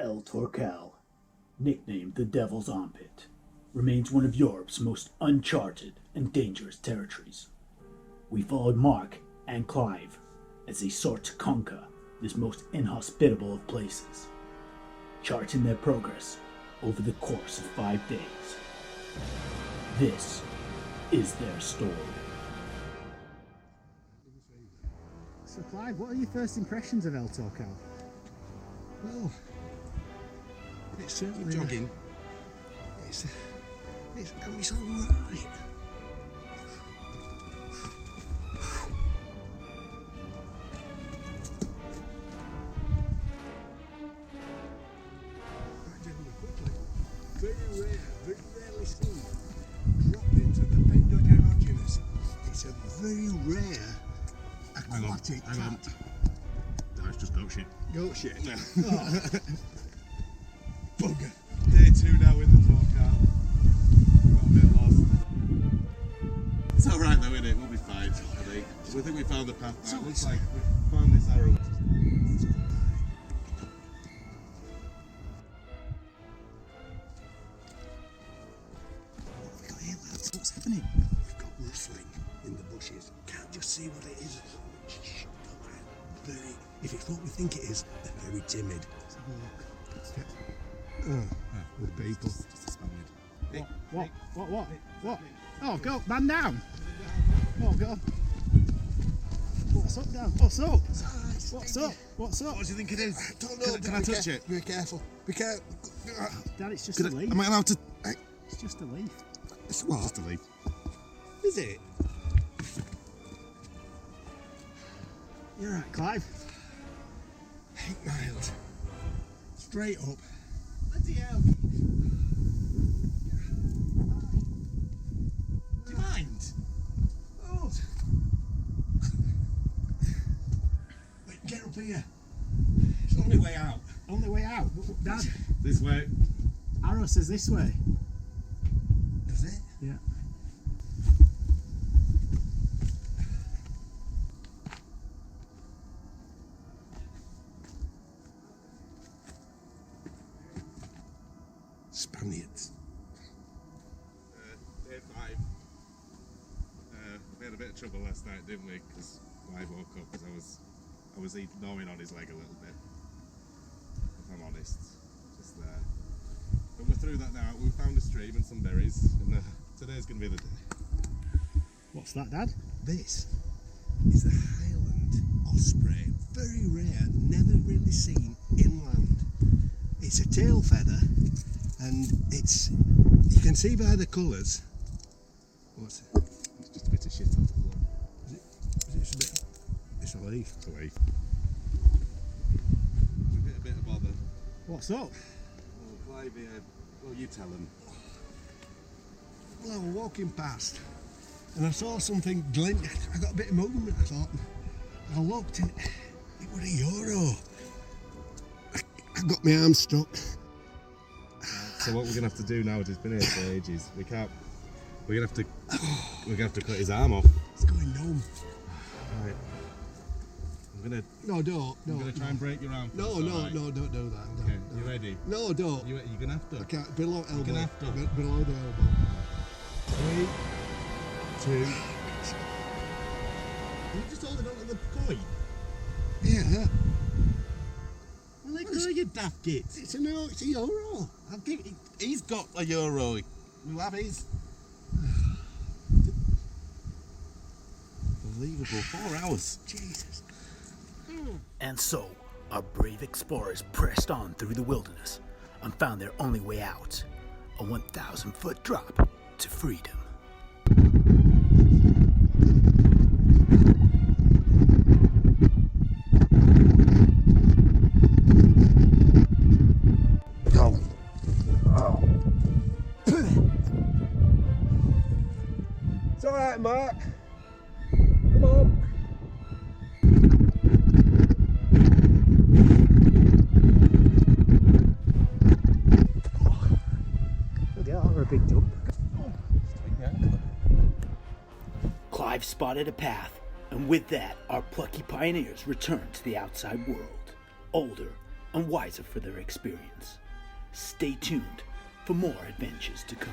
El Torcal, nicknamed the Devil's Armpit, remains one of Europe's most uncharted and dangerous territories. We followed Mark and Clive as they sought to conquer this most inhospitable of places, charting their progress over the course of 5 days. This is their story. So Clive, what are your first impressions of El Torcal? Well, it's certainly jogging. It's all right. Very rarely seen. Drop into the Pendogerogenous. It's a very rare aquatic cat. No, it's just goat shit. Goat shit? Yeah. Oh. Bugger. Day 2 now in the Torcal. Got a bit lost. It's alright though, innit? We'll be fine, I think. We think we found the path now. It looks like we found this arrow. What's happening? We've got rustling in the bushes. Can't just see what it is. Shh, don't worry. If it's what we think it is, they're very timid. Let's have a look. With people. Just a Spaniard. What? Oh, go, man down. Oh, God. What's up, Dan? What's up? What's up? What do you think it is? I don't know. Can I touch it? Be careful. Be careful. Dad, it's just a leaf. Am I allowed to? It's just a leaf. It's what? Just a leaf. Is it? You're right, Clive. 8 miles. Straight up. Bloody hell. Do you mind? Oh. Wait, get up here. It's the only way out. Only way out. Dad, This way. arrow says this way. Does it? Yeah. Spaniards. Day 5. We had a bit of trouble last night, didn't we? Because I woke up because I was gnawing on his leg a little bit. If I'm honest, just there. But we're through that now. We found a stream and some berries, and today's going to be the day. What's that, Dad? This is the Highland osprey. Very rare, never really seen inland. It's a tail feather, and you can see by the colours. What's it? It's just a bit of shit off the floor. It's a leaf. It's a leaf. A bit of bother. What's up? Oh, Clive here. Well, you tell him. Well, I was walking past, and I saw something glint. I got a bit of movement, I thought. I looked, and it was a euro. I got my arm stuck. So what we're gonna have to do now is, it's been here for ages. We're gonna have to cut his arm off. It's going numb. Right. I'm gonna try and break your arm. No, don't do that. Okay, you ready? No, don't. You're gonna have to. I can't. Below elbow. You're gonna have to. Below the elbow. 3, 2. You just holding on to the coin. Yeah. Let go, you daft git. It's a euro. He's got a euro. We'll have his. Unbelievable. 4 hours. Jesus. And so, our brave explorers pressed on through the wilderness and found their only way out, a 1,000-foot drop to freedom. It's all right, Mark. Come on. A big jump. Clive spotted a path, and with that, our plucky pioneers returned to the outside world, older and wiser for their experience. Stay tuned for more adventures to come.